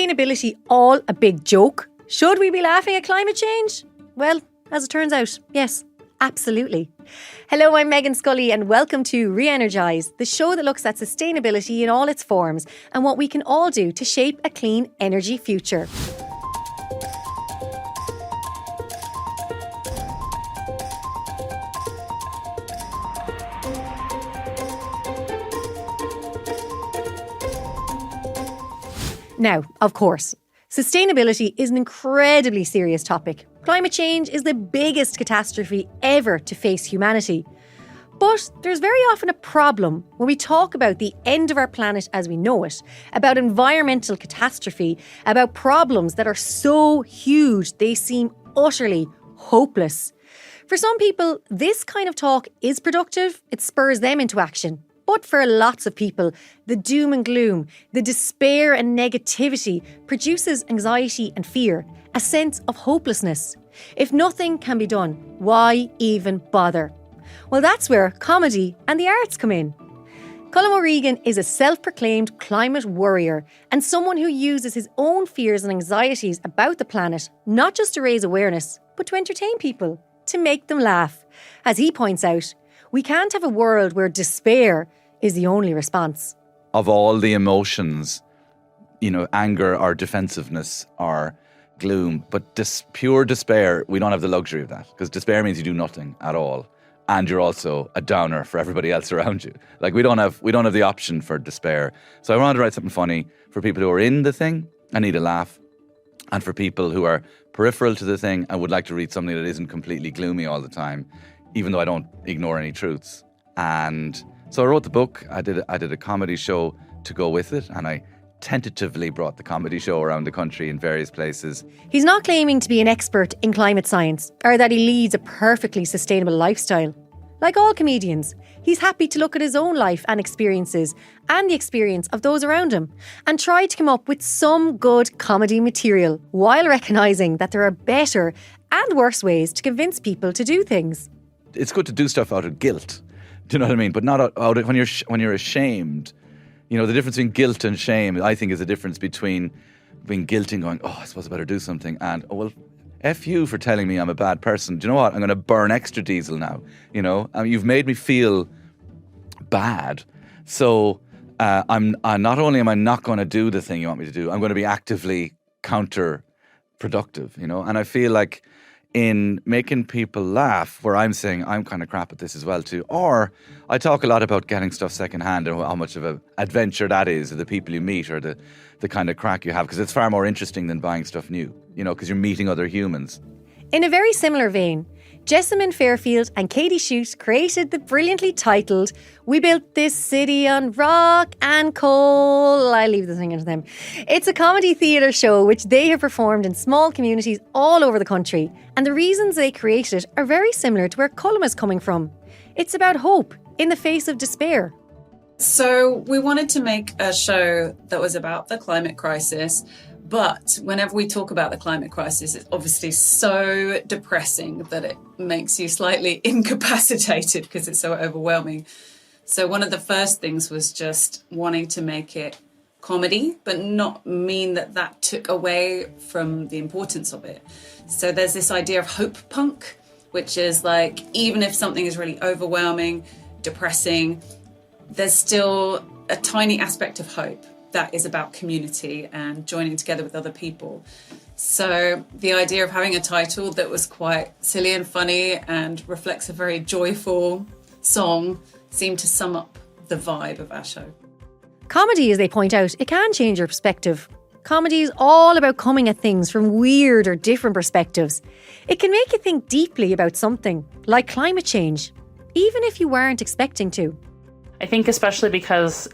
sustainability all a big joke? Should we be laughing at climate change? Well, as it turns out, yes, absolutely. Hello, I'm Meghann Scully and welcome to Energise, the show that looks at sustainability in all its forms and what we can all do to shape a clean energy future. Now, of course, sustainability is an incredibly serious topic. Climate change is the biggest catastrophe ever to face humanity. But there's very often a problem when we talk about the end of our planet as we know it, about environmental catastrophe, about problems that are so huge they seem utterly hopeless. For some people, this kind of talk is productive. It spurs them into action. But for lots of people, the doom and gloom, the despair and negativity produces anxiety and fear, a sense of hopelessness. If nothing can be done, why even bother? Well, that's where comedy and the arts come in. Colm O'Regan is a self-proclaimed climate worrier and someone who uses his own fears and anxieties about the planet not just to raise awareness, but to entertain people, to make them laugh. As he points out, we can't have a world where despair is the only response. Of all the emotions, anger or defensiveness or gloom, but pure despair, we don't have the luxury of that, because despair means you do nothing at all. And you're also a downer for everybody else around you. Like we don't have the option for despair. So I wanted to write something funny for people who are in the thing and need a laugh, and for people who are peripheral to the thing and would like to read something that isn't completely gloomy all the time, even though I don't ignore any truths. And so I wrote the book. I did a comedy show to go with it, and I tentatively brought the comedy show around the country in various places. He's not claiming to be an expert in climate science or that he leads a perfectly sustainable lifestyle. Like all comedians, he's happy to look at his own life and experiences and the experience of those around him and try to come up with some good comedy material while recognising that there are better and worse ways to convince people to do things. It's good to do stuff out of guilt. Do you know what I mean? But not out of when you're ashamed. The difference between guilt and shame, I think, is the difference between being guilty and going, I suppose I better do something, and, F you for telling me I'm a bad person. Do you know what? I'm going to burn extra diesel now. You've made me feel bad. So I'm not only am I not going to do the thing you want me to do, I'm going to be actively counterproductive, And I feel like in making people laugh, where I'm saying I'm kind of crap at this as well too, or I talk a lot about getting stuff secondhand and how much of an adventure that is, or the people you meet, or the kind of crack you have, because it's far more interesting than buying stuff new, because you're meeting other humans. In a very similar vein, Jessamyn Fairfield and Katy Schutte created the brilliantly titled We Built This City on Rock and Coal. I leave the thing into them. It's a comedy theatre show which they have performed in small communities all over the country. And the reasons they created it are very similar to where Colm is coming from. It's about hope in the face of despair. So we wanted to make a show that was about the climate crisis. But whenever we talk about the climate crisis, it's obviously so depressing that it makes you slightly incapacitated because it's so overwhelming. So one of the first things was just wanting to make it comedy, but not mean that took away from the importance of it. So there's this idea of hope punk, which is like, even if something is really overwhelming, depressing, there's still a tiny aspect of hope that is about community and joining together with other people. So the idea of having a title that was quite silly and funny and reflects a very joyful song seemed to sum up the vibe of our show. Comedy, as they point out, it can change your perspective. Comedy is all about coming at things from weird or different perspectives. It can make you think deeply about something, like climate change, even if you weren't expecting to. I think especially because,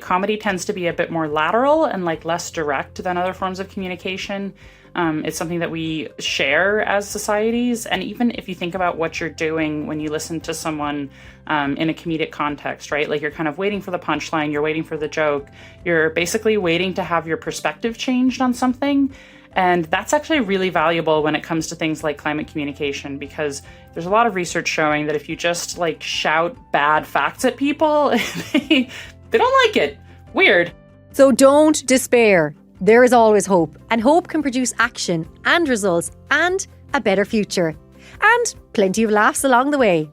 comedy tends to be a bit more lateral and less direct than other forms of communication. It's something that we share as societies. And even if you think about what you're doing when you listen to someone in a comedic context, right? You're kind of waiting for the punchline, you're waiting for the joke. You're basically waiting to have your perspective changed on something. And that's actually really valuable when it comes to things like climate communication, because there's a lot of research showing that if you just shout bad facts at people, they don't like it. Weird. So don't despair. There is always hope, and hope can produce action and results and a better future. And plenty of laughs along the way.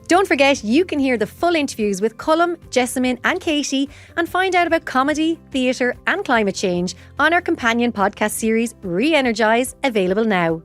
Don't forget, you can hear the full interviews with Colm, Jessamyn and Katy and find out about comedy, theatre and climate change on our companion podcast series Re-Energise, available now.